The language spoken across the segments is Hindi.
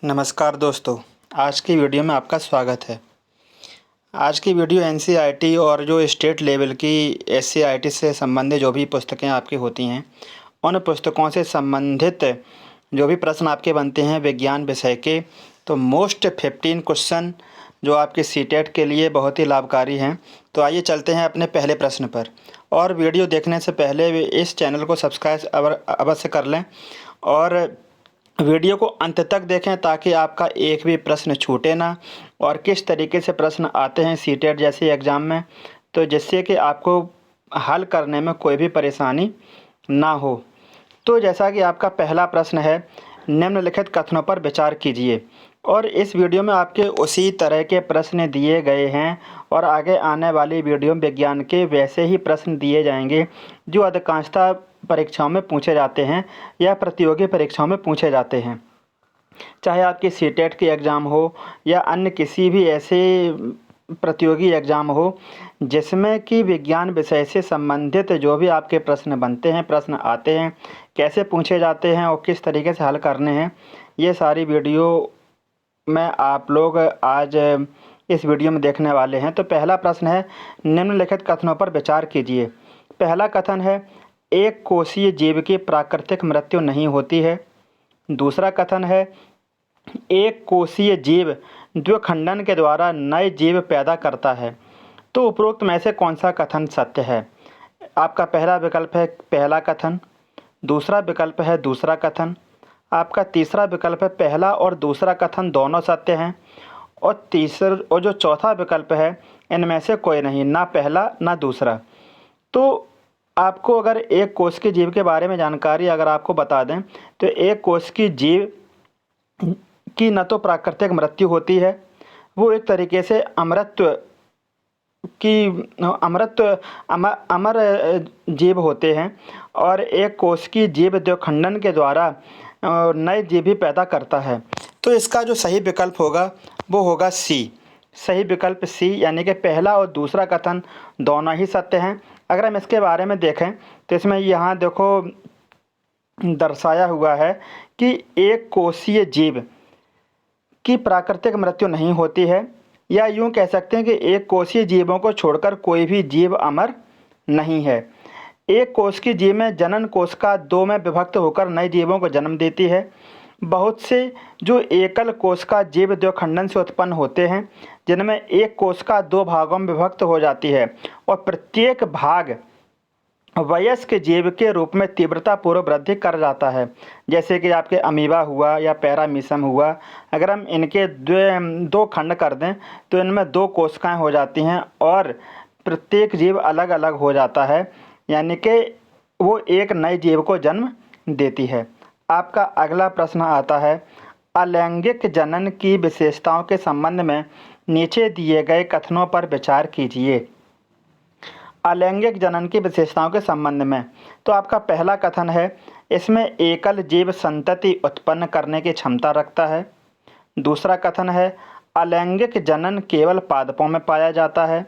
नमस्कार दोस्तों, आज की वीडियो में आपका स्वागत है। आज की वीडियो एनसीईआरटी और जो स्टेट लेवल की एससीईआरटी से संबंधित जो भी पुस्तकें आपकी होती हैं, उन पुस्तकों से संबंधित जो भी प्रश्न आपके बनते हैं विज्ञान विषय के, तो मोस्ट 15 क्वेश्चन जो आपके सीटेट के लिए बहुत ही लाभकारी हैं। तो आइए चलते हैं अपने पहले प्रश्न पर। और वीडियो देखने से पहले इस चैनल को सब्सक्राइब अवश्य कर लें और वीडियो को अंत तक देखें ताकि आपका एक भी प्रश्न छूटे ना। और किस तरीके से प्रश्न आते हैं सीटेट जैसे एग्ज़ाम में, तो जिससे कि आपको हल करने में कोई भी परेशानी ना हो। तो जैसा कि आपका पहला प्रश्न है, निम्नलिखित कथनों पर विचार कीजिए। और इस वीडियो में आपके उसी तरह के प्रश्न दिए गए हैं और आगे आने वाली वीडियो में विज्ञान के वैसे ही प्रश्न दिए जाएंगे जो अधिकांशतः परीक्षाओं में पूछे जाते हैं या प्रतियोगी परीक्षाओं में पूछे जाते हैं। चाहे आपकी सीटेट की एग्ज़ाम हो या अन्य किसी भी ऐसे प्रतियोगी एग्ज़ाम हो जिसमें कि विज्ञान विषय से संबंधित जो भी आपके प्रश्न बनते हैं, प्रश्न आते हैं, कैसे पूछे जाते हैं और किस तरीके से हल करने हैं, ये सारी वीडियो में आप लोग आज इस वीडियो में देखने वाले हैं। तो पहला प्रश्न है, निम्नलिखित कथनों पर विचार कीजिए। पहला कथन है, एक कोशीय जीव की प्राकृतिक मृत्यु नहीं होती है। दूसरा कथन है, एक कोशीय जीव द्विखंडन के द्वारा नए जीव पैदा करता है। तो उपरोक्त में से कौन सा कथन सत्य है? आपका पहला विकल्प है पहला कथन, दूसरा विकल्प है दूसरा कथन, आपका तीसरा विकल्प है पहला और दूसरा कथन दोनों सत्य हैं, और जो चौथा विकल्प है इनमें से कोई नहीं, ना पहला ना दूसरा। तो आपको अगर एक कोश के जीव के बारे में जानकारी अगर आपको बता दें तो एक कोश की जीव की न तो प्राकृतिक मृत्यु होती है, वो एक तरीके से अमर जीव होते हैं, और एक कोश की जीव द्विखंडन के द्वारा नए जीव भी पैदा करता है। तो इसका जो सही विकल्प होगा वो होगा सी। सही विकल्प सी, यानी कि पहला और दूसरा कथन दोनों ही सत्य हैं। अगर हम इसके बारे में देखें तो इसमें यहाँ देखो दर्शाया हुआ है कि एक कोशीय जीव की प्राकृतिक मृत्यु नहीं होती है, या यूँ कह सकते हैं कि एक कोशीय जीवों को छोड़कर कोई भी जीव अमर नहीं है। एक कोश की जीव में जनन कोशिका दो में विभक्त होकर नए जीवों को जन्म देती है। बहुत से जो एकल कोशिका जीव द्विखंडन से उत्पन्न होते हैं, जिनमें एक कोशिका दो भागों में विभक्त हो जाती है और प्रत्येक भाग वयस्क जीव के रूप में तीव्रता पूर्व वृद्धि कर जाता है, जैसे कि आपके अमीबा हुआ या पैरामीशियम हुआ। अगर हम इनके दो खंड कर दें तो इनमें दो कोशिकाएं हो जाती हैं और प्रत्येक जीव अलग अलग हो जाता है, यानी कि वो एक नए जीव को जन्म देती है। आपका अगला प्रश्न आता है, अलैंगिक जनन की विशेषताओं के संबंध में नीचे दिए गए कथनों पर विचार कीजिए। अलैंगिक जनन की विशेषताओं के संबंध में तो आपका पहला कथन है, इसमें एकल जीव संतति उत्पन्न करने की क्षमता रखता है। दूसरा कथन है, अलैंगिक जनन केवल पादपों में पाया जाता है।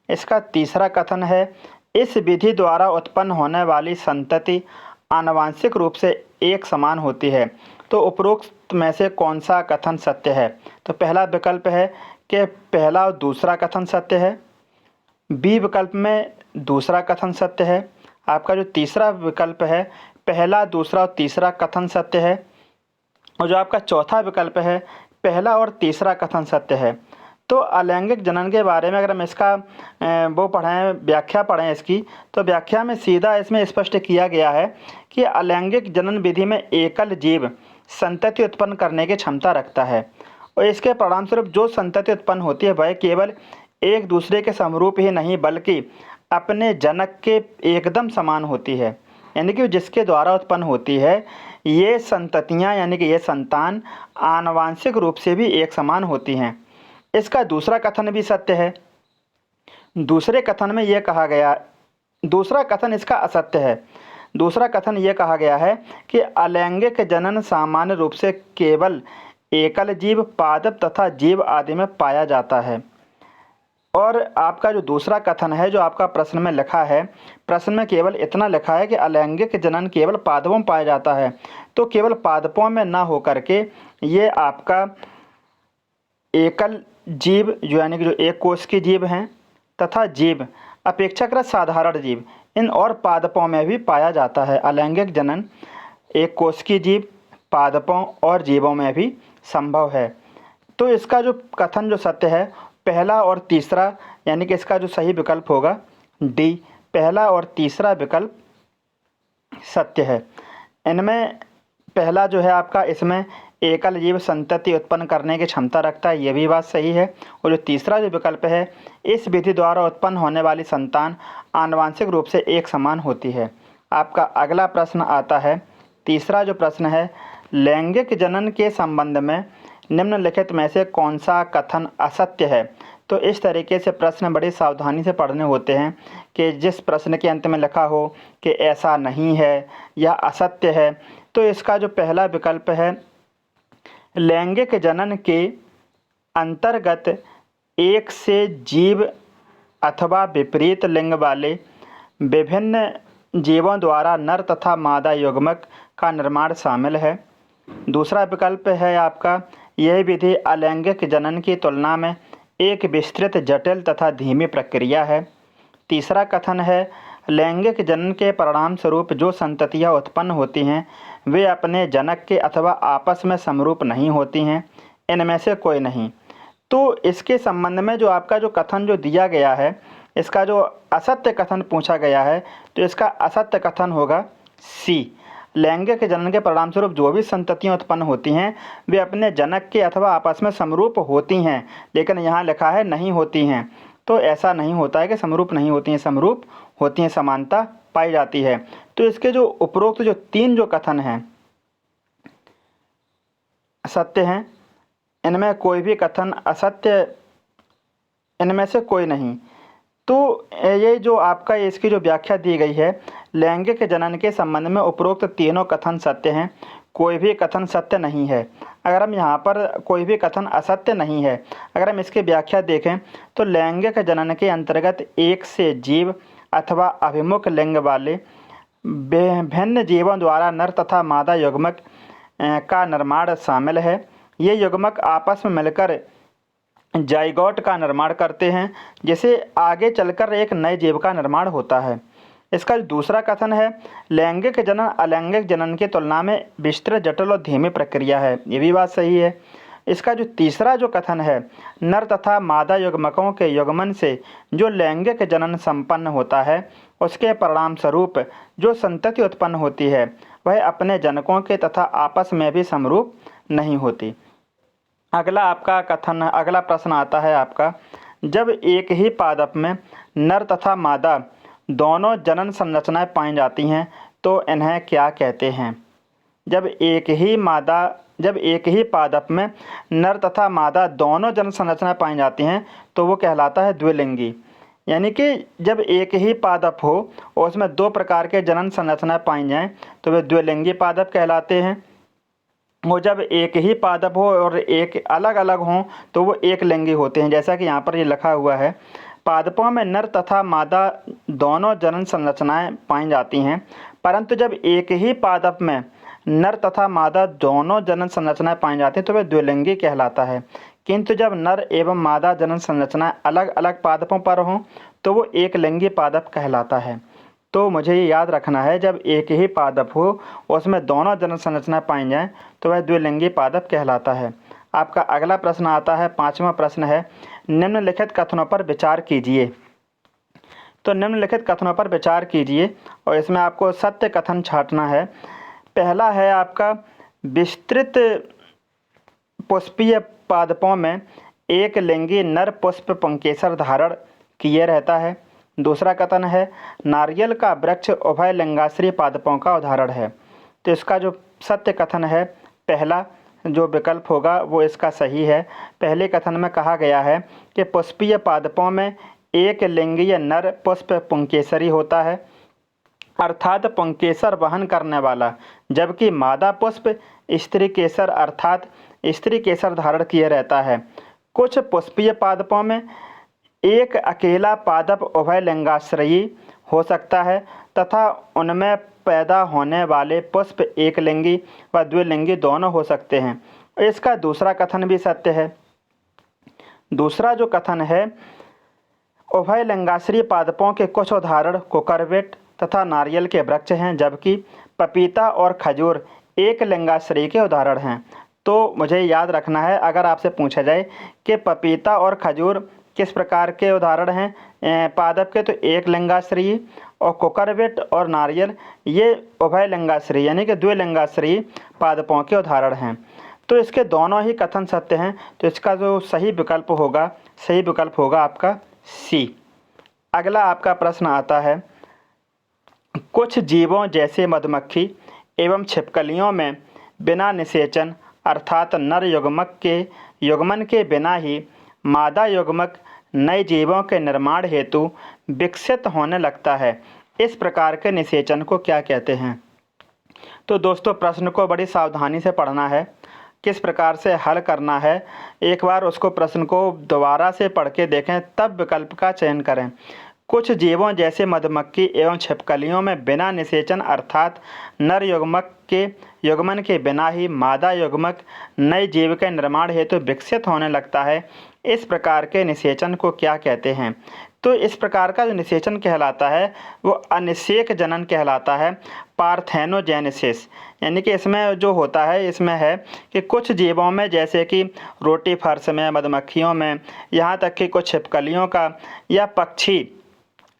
इसका तीसरा कथन है, इस विधि द्वारा उत्पन्न होने वाली संतति आनुवांशिक रूप से एक समान होती है। तो उपरोक्त में से कौन सा कथन सत्य है? तो पहला विकल्प है कि पहला और दूसरा कथन सत्य है। बी विकल्प में दूसरा कथन सत्य है। आपका जो तीसरा विकल्प है पहला, दूसरा और तीसरा कथन सत्य है। और जो आपका चौथा विकल्प है पहला और तीसरा कथन सत्य है। तो अलैंगिक जनन के बारे में अगर हम इसका व्याख्या पढ़ें इसकी, तो व्याख्या में सीधा इसमें स्पष्ट किया गया है कि अलैंगिक जनन विधि में एकल जीव संतति उत्पन्न करने की क्षमता रखता है, और इसके परिणामस्वरूप जो संतति उत्पन्न होती है वह केवल एक दूसरे के समरूप ही नहीं बल्कि अपने जनक के एकदम समान होती है। यानी कि जिसके द्वारा उत्पन्न होती है ये संततियाँ, यानी कि ये संतान आनुवांशिक रूप से भी एक समान होती हैं। इसका दूसरा कथन भी सत्य है। दूसरे कथन में यह कहा गया, दूसरा कथन इसका असत्य है। दूसरा कथन यह कहा गया है कि अलैंगिक जनन सामान्य रूप से केवल एकल जीव, पादप तथा जीव आदि में पाया जाता है। और आपका जो दूसरा कथन है जो आपका प्रश्न में लिखा है, प्रश्न में केवल इतना लिखा है कि अलैंगिक जनन केवल पादपों में पाया जाता है। तो केवल पादपों में ना हो करके ये आपका एकल जीव जो यानी कि जो एक कोश की जीव हैं तथा जीव अपेक्षाकृत साधारण जीव इन और पादपों में भी पाया जाता है। अलैंगिक जनन एक कोश की जीव, पादपों और जीवों में भी संभव है। तो इसका जो कथन जो सत्य है पहला और तीसरा, यानी कि इसका जो सही विकल्प होगा डी, पहला और तीसरा विकल्प सत्य है। इनमें पहला जो है आपका, इसमें एकल जीव संतति उत्पन्न करने की क्षमता रखता है, ये भी बात सही है। और जो तीसरा जो विकल्प है, इस विधि द्वारा उत्पन्न होने वाली संतान आनुवंशिक रूप से एक समान होती है। आपका अगला प्रश्न आता है, तीसरा जो प्रश्न है, लैंगिक जनन के संबंध में निम्नलिखित में से कौन सा कथन असत्य है। तो इस तरीके से प्रश्न बड़ी सावधानी से पढ़ने होते हैं कि जिस प्रश्न के अंत में लिखा हो कि ऐसा नहीं है या असत्य है। तो इसका जो पहला विकल्प है, लैंगिक जनन के अंतर्गत एक से जीव अथवा विपरीत लिंग वाले विभिन्न जीवों द्वारा नर तथा मादा युग्मक का निर्माण शामिल है। दूसरा विकल्प है आपका, यह विधि अलैंगिक जनन की तुलना में एक विस्तृत, जटिल तथा धीमी प्रक्रिया है। तीसरा कथन है, लैंगिक जनन के परिणाम स्वरूप जो संततियाँ उत्पन्न होती हैं वे अपने जनक के अथवा आपस में समरूप नहीं होती हैं, इनमें से कोई नहीं। तो इसके संबंध में जो आपका जो कथन जो दिया गया है, इसका जो असत्य कथन पूछा गया है, तो इसका असत्य कथन होगा सी, लैंगिक जनन के परिणाम स्वरूप जो भी संततियाँ उत्पन्न होती हैं वे अपने जनक के अथवा आपस में समरूप होती हैं, लेकिन यहाँ लिखा है नहीं होती हैं। तो ऐसा नहीं होता है कि समरूप नहीं होती हैं, समरूप होती हैं, समानता पाई जाती है। तो इसके जो उपरोक्त जो तीन जो कथन हैं सत्य हैं, इनमें कोई भी कथन असत्य, इनमें से कोई नहीं। तो ये जो आपका इसकी जो व्याख्या दी गई है, लैंगिक जनन के संबंध में उपरोक्त तीनों कथन सत्य हैं, कोई भी कथन सत्य नहीं है। अगर हम यहाँ पर कोई भी कथन असत्य नहीं है, अगर हम इसकी व्याख्या देखें तो लैंगिक जनन के अंतर्गत एक से जीव अथवा अभिमुख लिंग वाले विभिन्न जीवों द्वारा नर तथा मादा युग्मक का निर्माण शामिल है। ये युग्मक आपस में मिलकर जाइगोट का निर्माण करते हैं, जिसे आगे चलकर एक नए जीव का निर्माण होता है। इसका जो दूसरा कथन है, लैंगिक जनन अलैंगिक जनन की तुलना में विस्तृत, जटिल और धीमी प्रक्रिया है, ये भी बात सही है। इसका जो तीसरा जो कथन है, नर तथा मादा युग्मकों के युग्मन से जो लैंगिक जनन संपन्न होता है उसके परिणाम स्वरूप जो संतति उत्पन्न होती है वह अपने जनकों के तथा आपस में भी समरूप नहीं होती। अगला प्रश्न आता है आपका, जब एक ही पादप में नर तथा मादा दोनों जनन संरचनाएं पाई जाती हैं तो इन्हें क्या कहते हैं। जब एक ही पादप में नर तथा मादा दोनों जनन संरचनाएं पाई जाती हैं तो वो कहलाता है द्विलिंगी। यानी कि जब एक ही पादप हो और उसमें दो प्रकार के जनन संरचनाएं पाई जाएं तो वे द्विलिंगी पादप कहलाते हैं। वो जब एक ही पादप हो और एक अलग अलग हों तो वो एक लिंगी होते हैं। जैसा कि यहाँ पर ये लिखा हुआ है, पादपों में नर तथा मादा दोनों जनन संरचनाएं पाई जाती हैं, परंतु जब एक ही पादप में नर तथा मादा दोनों जनन संरचनाएं पाई जाती हैं तो वह द्विलिंगी कहलाता है। किंतु जब नर एवं मादा जनन संरचनाएं अलग अलग पादपों पर हों तो वो एक लिंगी पादप कहलाता है। तो मुझे ये याद रखना है, जब एक ही पादप हो उसमें दोनों जनन संरचनाएं पाई जाएं तो वह द्विलिंगी पादप कहलाता है। आपका अगला प्रश्न आता है, पांचवा प्रश्न है, निम्नलिखित कथनों पर विचार कीजिए। तो निम्नलिखित कथनों पर विचार कीजिए और इसमें आपको सत्य कथन छांटना है। पहला है आपका, विस्तृत पुष्पीय पादपों में एक लिंगी नर पुष्प पुंकेसर धारण किए रहता है। दूसरा कथन है, नारियल का वृक्ष उभय लिंगाश्री पादपों का उदाहरण है। तो इसका जो सत्य कथन है, पहला जो विकल्प होगा वो इसका सही है। पहले कथन में कहा गया है कि पुष्पीय पादपों में एक लिंगीय नर पुष्प पुंकेसरी होता है, अर्थात पुंकेसर वहन करने वाला, जबकि मादा पुष्प स्त्री केसर अर्थात स्त्री केसर धारण किए रहता है। कुछ पुष्पीय पादपों में एक अकेला पादप उभयलिंगाश्रयी हो सकता है तथा उनमें पैदा होने वाले पुष्प एकलिंगी व द्विलिंगी दोनों हो सकते हैं। इसका दूसरा कथन भी सत्य है। दूसरा जो कथन है, उभयलिंगाश्रयी पादपों के कुछ उदाहरण कुकुरबिट तथा नारियल के वृक्ष हैं, जबकि पपीता और खजूर एक लिंगाश्रयी के उदाहरण हैं। तो मुझे याद रखना है, अगर आपसे पूछा जाए कि पपीता और खजूर किस प्रकार के उदाहरण हैं पादप के, तो एक लिंगाश्रयी, और कुकुरबिट और नारियल ये उभयलिंगाश्रयी यानी कि द्विलिंगाश्रयी पादपों के उदाहरण हैं। तो इसके दोनों ही कथन सत्य हैं। तो इसका जो सही विकल्प होगा आपका सी। अगला आपका प्रश्न आता है, कुछ जीवों जैसे मधुमक्खी एवं छिपकलियों में बिना निषेचन अर्थात नर युग्मक के युग्मन के बिना ही मादा युग्मक नए जीवों के निर्माण हेतु विकसित होने लगता है। इस प्रकार के निषेचन को क्या कहते हैं? तो दोस्तों, प्रश्न को बड़ी सावधानी से पढ़ना है, किस प्रकार से हल करना है। एक बार उसको प्रश्न को दोबारा से पढ़ के देखें, तब विकल्प का चयन करें। कुछ जीवों जैसे मधुमक्खी एवं छिपकलियों में बिना निषेचन अर्थात नर युग्मक के युग्मन के बिना ही मादा युग्मक नए जीव के निर्माण हेतु विकसित होने लगता है। इस प्रकार के निषेचन को क्या कहते हैं? तो इस प्रकार का जो निषेचन कहलाता है वो अनिषेक जनन कहलाता है, पार्थेनोजेनेसिस। यानी कि इसमें जो होता है, इसमें है कि कुछ जीवों में जैसे कि रोटी फर्श में, मधुमक्खियों में, यहाँ तक कि कुछ छिपकलियों का या पक्षी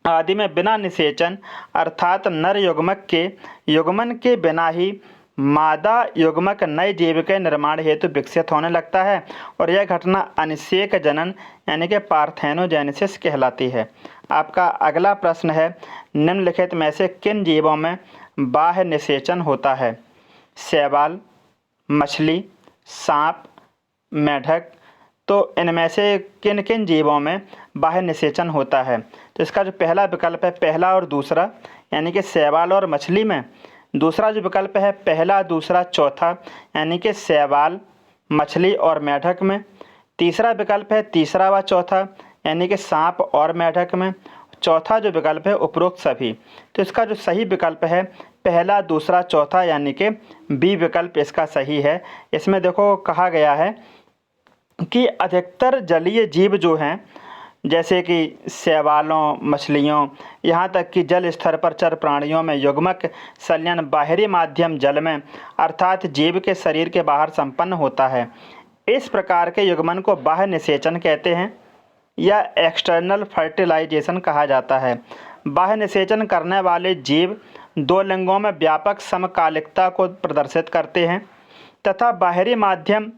आदि में बिना निषेचन अर्थात नर युग्मक के युग्मन के बिना ही मादा युग्मक नए जीव के निर्माण हेतु विकसित होने लगता है, और यह घटना अनिषेक जनन यानी कि पार्थेनोजेनेसिस कहलाती है। आपका अगला प्रश्न है, निम्नलिखित में से किन जीवों में बाह्य निषेचन होता है? शैवाल, मछली, सांप, मेढक। तो इनमें से किन किन जीवों में बाह्य निषेचन होता है? तो इसका जो पहला विकल्प है, पहला और दूसरा, यानी कि शैवाल और मछली में। दूसरा जो विकल्प है, पहला, दूसरा, चौथा, यानी कि शैवाल, मछली और मेढक में। तीसरा विकल्प है तीसरा व चौथा, यानी कि सांप और मेढक में। चौथा जो विकल्प है, उपरोक्त सभी। तो इसका जो सही विकल्प है, पहला, दूसरा, चौथा, यानी कि बी विकल्प इसका सही है। इसमें देखो कहा गया है कि अधिकतर जलीय जीव जो हैं, जैसे कि शैवालों, मछलियों, यहाँ तक कि जल स्तर पर चर प्राणियों में युग्मक संलयन बाहरी माध्यम जल में अर्थात जीव के शरीर के बाहर संपन्न होता है। इस प्रकार के युग्मन को बाह्य निषेचन कहते हैं या एक्सटर्नल फर्टिलाइजेशन कहा जाता है। बाह्य निषेचन करने वाले जीव दो लिंगों में व्यापक समकालिकता को प्रदर्शित करते हैं तथा बाहरी माध्यम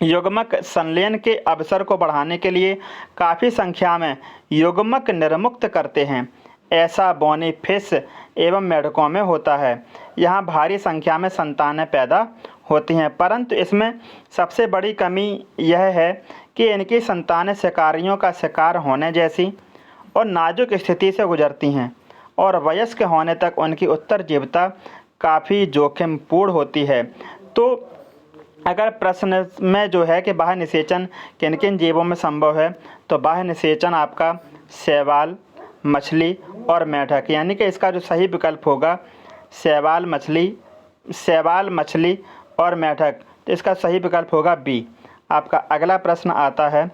युग्मक संलयन के अवसर को बढ़ाने के लिए काफ़ी संख्या में युग्मक निर्मुक्त करते हैं। ऐसा बोनी फिश एवं मेढकों में होता है। यहाँ भारी संख्या में संतानें पैदा होती हैं, परंतु इसमें सबसे बड़ी कमी यह है कि इनकी संतानें शिकारियों का शिकार होने जैसी और नाजुक स्थिति से गुजरती हैं और वयस्क होने तक उनकी उत्तरजीविता काफ़ी जोखिमपूर्ण होती है। तो अगर प्रश्न में जो है कि बाह्य निषेचन किन किन जीवों में संभव है, तो बाह्य निषेचन आपका शैवाल, मछली और मेढक, यानी कि इसका जो सही विकल्प होगा शैवाल, मछली और मेढक। तो इसका सही विकल्प होगा बी। आपका अगला प्रश्न आता है,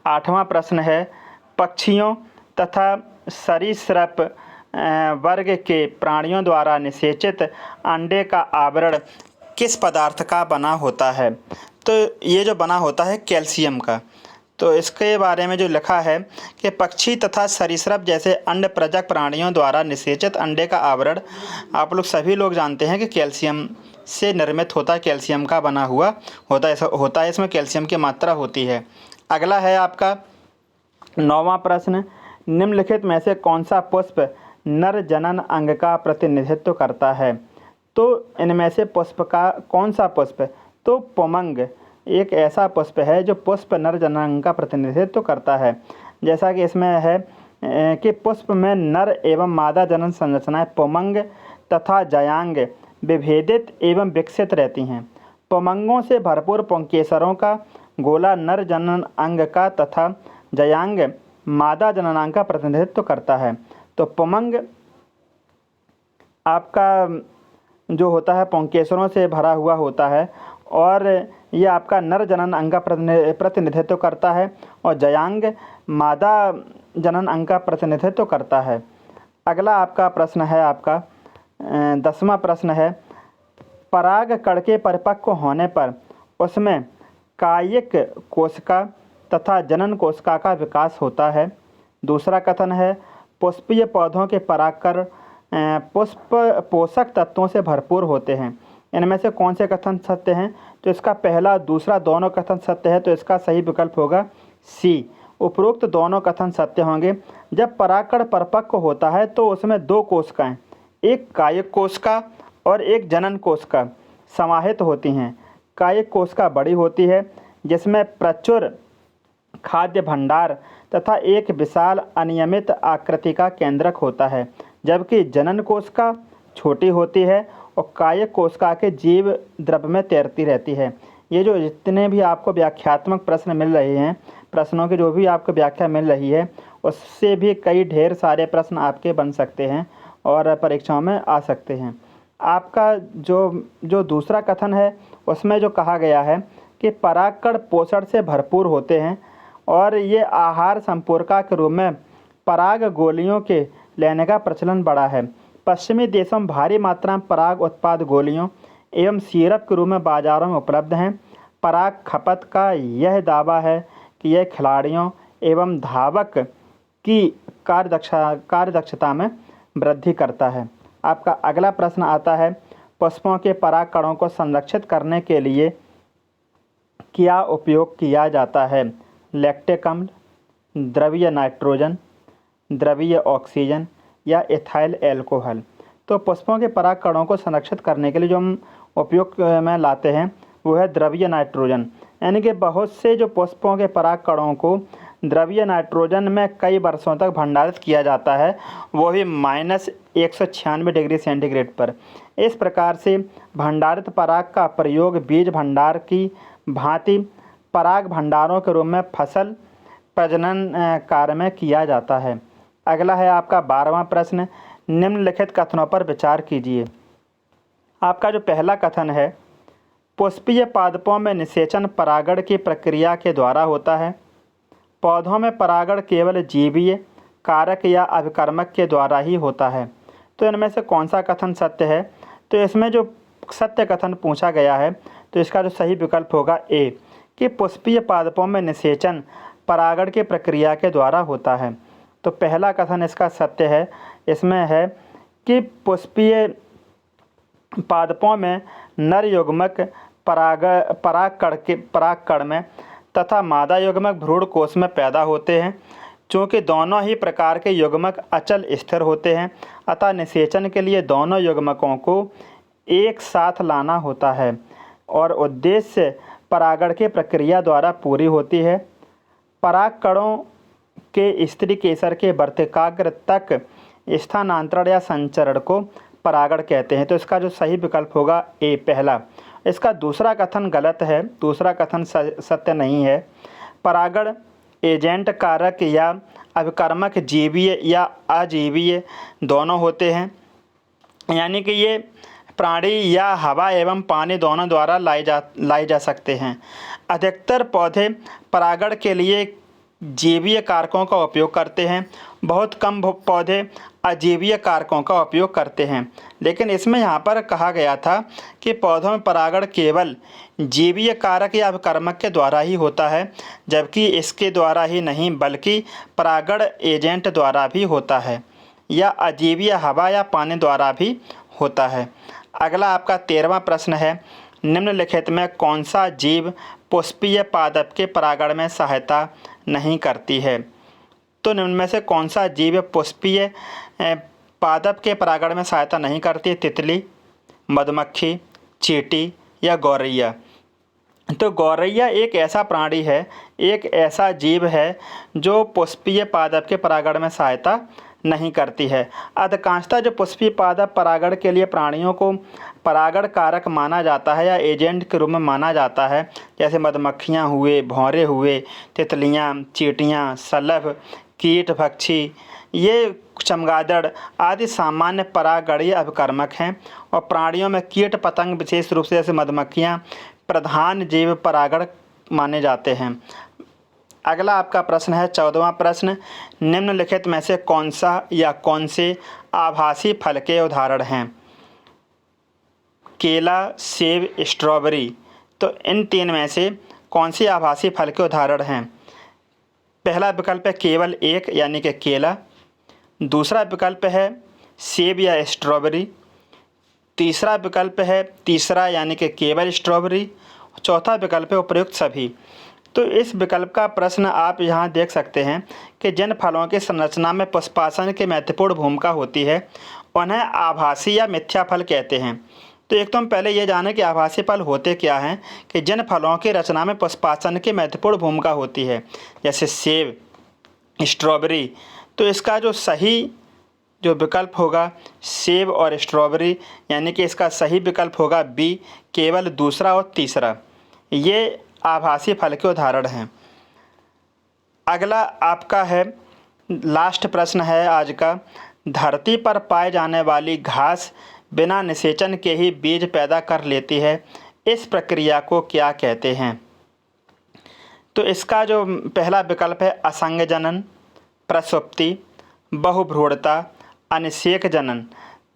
8वां प्रश्न है, पक्षियों तथा सरीसृप वर्ग के प्राणियों द्वारा निषेचित अंडे का आवरण किस पदार्थ का बना होता है? तो ये जो बना होता है कैल्शियम का। तो इसके बारे में जो लिखा है कि पक्षी तथा सरीसृप जैसे अंड प्रजक प्राणियों द्वारा निषेचित अंडे का आवरण, आप लोग सभी लोग जानते हैं कि कैल्शियम से निर्मित होता है, कैल्शियम का बना हुआ होता है, इसमें कैल्शियम की मात्रा होती है। अगला है आपका 9वां प्रश्न, निम्नलिखित में से कौन सा पुष्प नर जनन अंग का प्रतिनिधित्व करता है? तो इनमें से पुष्प का कौन सा पुष्प? तो पुमंग एक ऐसा पुष्प है जो पुष्प नर जनन अंग का प्रतिनिधित्व करता है। जैसा कि इसमें है कि पुष्प में नर एवं मादा जनन संरचनाएं पुमंग तथा जयांग विभेदित एवं विकसित रहती हैं। पुमंगों से भरपूर पुंकेसरों का गोला नर जनन अंग का तथा जयांग मादा जननांग का प्रतिनिधित्व करता है। तो पुमंग आपका जो होता है पुंकेसरों से भरा हुआ होता है और ये आपका नर जनन अंग का प्रतिनिधित्व करता है और जयांग मादा जनन अंग का प्रतिनिधित्व करता है। अगला आपका प्रश्न है आपका 10वां प्रश्न है, पराग कण के परिपक्व होने पर उसमें कायिक कोशिका तथा जनन कोशिका का विकास होता है। दूसरा कथन है, पुष्पीय पौधों के परागकण पुष्प पोषक तत्वों से भरपूर होते हैं। इनमें से कौन से कथन सत्य हैं? तो इसका पहला दूसरा दोनों कथन सत्य है, तो इसका सही विकल्प होगा सी। उपरोक्त दोनों कथन सत्य होंगे। जब परागकण परिपक्व होता है तो उसमें 2 कोशिकाएं, एक कायिक कोशिका और एक जनन कोशिका समाहित होती हैं। कायिक कोशिका बड़ी होती है जिसमें प्रचुर खाद्य भंडार तथा एक विशाल अनियमित आकृति का केंद्रक होता है, जबकि जनन कोशिका छोटी होती है और कायिक कोशिका के जीव द्रव में तैरती रहती है। ये जो जितने भी आपको व्याख्यात्मक प्रश्न मिल रहे हैं, प्रश्नों की जो भी आपको व्याख्या मिल रही है, उससे भी कई ढेर सारे प्रश्न आपके बन सकते हैं और परीक्षाओं में आ सकते हैं। आपका जो दूसरा कथन है उसमें जो कहा गया है कि परागकण पोषण से भरपूर होते हैं और ये आहार संपूरका के रूप में पराग गोलियों के लेने का प्रचलन बढ़ा है। पश्चिमी देशों में भारी मात्रा में पराग उत्पाद गोलियों एवं सिरप के रूप में बाजारों में उपलब्ध हैं। पराग खपत का यह दावा है कि यह खिलाड़ियों एवं धावक की कार्यदक्षता में वृद्धि करता है। आपका अगला प्रश्न आता है, पुष्पों के पराग कणों को संरक्षित करने के लिए क्या उपयोग किया जाता है? लैक्टिक अम्ल, द्रवीय नाइट्रोजन, द्रवीय ऑक्सीजन या इथाइल एल्कोहल। तो पुष्पों के पराग कणों को संरक्षित करने के लिए जो हम उपयोग में लाते हैं वो है द्रवीय नाइट्रोजन। यानी कि बहुत से जो पुष्पों के पराग कणों को द्रवीय नाइट्रोजन में कई वर्षों तक भंडारित किया जाता है, वो भी -196 डिग्री सेंटीग्रेड पर। इस प्रकार से भंडारित पराग का प्रयोग बीज भंडार की भांति पराग भंडारों के रूप में फसल प्रजनन कार्य में किया जाता है। अगला है आपका 12वां प्रश्न, निम्नलिखित कथनों पर विचार कीजिए। आपका जो पहला कथन है, पुष्पीय पादपों में निषेचन परागण की प्रक्रिया के द्वारा होता है। पौधों में परागण केवल जीवीय कारक या अभिकर्मक के द्वारा ही होता है। तो इनमें से कौन सा कथन सत्य है? तो इसमें जो सत्य कथन पूछा गया है तो इसका जो सही विकल्प होगा ए, कि पुष्पीय पादपों में निषेचन परागण की प्रक्रिया के द्वारा होता है। तो पहला कथन इसका सत्य है। इसमें है कि पुष्पीय पादपों में नर युग्मक परागकण में तथा मादा युग्मक भ्रूण कोश में पैदा होते हैं। चूँकि दोनों ही प्रकार के युग्मक अचल स्थिर होते हैं, अतः निषेचन के लिए दोनों युग्मकों को एक साथ लाना होता है और उद्देश्य परागण की प्रक्रिया द्वारा पूरी होती है। परागकणों के स्त्री केसर के वर्तिकाग्र तक स्थानांतरण या संचरण को परागण कहते हैं। तो इसका जो सही विकल्प होगा ए, पहला। इसका दूसरा कथन गलत है, दूसरा कथन सत्य नहीं है। परागण एजेंट कारक या अभिकर्मक जीवीय या अजीवीय दोनों होते हैं, यानी कि ये प्राणी या हवा एवं पानी दोनों द्वारा लाई जा सकते हैं। अधिकतर पौधे परागण के लिए जीवीय कारकों का उपयोग करते हैं, बहुत कम पौधे अजीवीय कारकों का उपयोग करते हैं। लेकिन इसमें यहाँ पर कहा गया था कि पौधों में परागण केवल जीवीय कारक या अभिकर्मक के द्वारा ही होता है, जबकि इसके द्वारा ही नहीं बल्कि परागण एजेंट द्वारा भी होता है या अजीवीय हवा या पानी द्वारा भी होता है। अगला आपका 13वां प्रश्न है, निम्नलिखित में कौन सा जीव पुष्पीय पादप के परागण में सहायता नहीं करती है? तो निम्न में से कौन सा जीव पुष्पीय पादप के परागण में सहायता नहीं करती? तितली, मधुमक्खी, चींटी या गौरैया। तो गौरैया एक ऐसा प्राणी है, एक ऐसा जीव है जो पुष्पीय पादप के परागण में सहायता नहीं करती है। अधिकांशतः जो पुष्पीय पादप परागण के लिए प्राणियों को परागण कारक माना जाता है या एजेंट के रूप में माना जाता है, जैसे मधुमक्खियाँ हुए, भौरे हुए, तितलियाँ, चींटियाँ, शलभ, कीट भक्षी, ये चमगादड़ आदि सामान्य परागणीय अभिकर्मक हैं। और प्राणियों में कीट पतंग विशेष रूप से जैसे मधुमक्खियाँ प्रधान जीव परागण माने जाते हैं। अगला आपका प्रश्न है 14वां प्रश्न, निम्नलिखित में से कौन सा या कौन से आभासी फल के उदाहरण हैं? केला, सेब, स्ट्रॉबेरी। तो इन 3 में से कौन सी आभासी फल के उदाहरण हैं? पहला विकल्प है केवल एक यानी कि केला। दूसरा विकल्प है सेब या स्ट्रॉबेरी। तीसरा विकल्प है तीसरा यानी कि केवल स्ट्रॉबेरी। चौथा विकल्प है उपयुक्त सभी। तो इस विकल्प का प्रश्न आप यहाँ देख सकते हैं कि जिन फलों की संरचना में पुष्पासन की महत्वपूर्ण भूमिका होती है उन्हें आभासी या मिथ्या फल कहते हैं। तो एक तो हम पहले ये जानें कि आभासी फल होते क्या हैं, कि जिन फलों की रचना में पुष्पासन की महत्वपूर्ण भूमिका होती है, जैसे सेब, स्ट्रॉबेरी। तो इसका जो सही जो विकल्प होगा सेब और स्ट्रॉबेरी, यानी कि इसका सही विकल्प होगा बी, केवल दूसरा और तीसरा। ये आभासी फल के उदाहरण हैं। अगला आपका है लास्ट प्रश्न है आज का, धरती पर पाए जाने वाली घास बिना निषेचन के ही बीज पैदा कर लेती है, इस प्रक्रिया को क्या कहते हैं? तो इसका जो पहला विकल्प है असंग जनन, प्रसुप्ति, बहुभ्रूणता, अनिषेक जनन।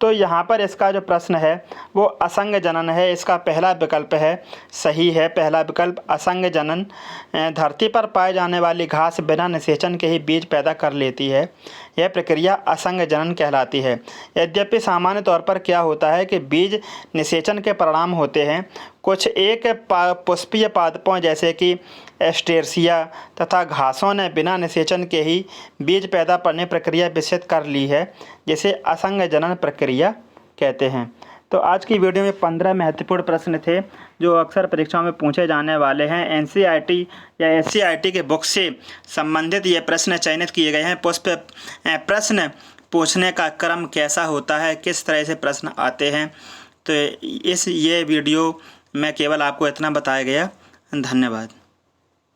तो यहाँ पर इसका जो प्रश्न है वो असंग जनन है। इसका पहला विकल्प है सही है, पहला विकल्प असंग जनन। धरती पर पाए जाने वाली घास बिना निषेचन के ही बीज पैदा कर लेती है, यह प्रक्रिया असंग जनन कहलाती है। यद्यपि सामान्य तौर पर क्या होता है कि बीज निषेचन के परिणाम होते हैं। कुछ एक पुष्पीय पादपों जैसे कि एस्टेरेसिया तथा घासों ने बिना निषेचन के ही बीज पैदा करने प्रक्रिया विकसित कर ली है, जिसे असंग जनन प्रक्रिया कहते हैं। तो आज की वीडियो में 15 महत्वपूर्ण प्रश्न थे जो अक्सर परीक्षाओं में पूछे जाने वाले हैं। एनसीईआरटी या एससीईआरटी के बुक से संबंधित ये प्रश्न चयनित किए गए हैं। प्रश्न पूछने का क्रम कैसा होता है, किस तरह से प्रश्न आते हैं, तो ये वीडियो में केवल आपको इतना बताया गया। धन्यवाद।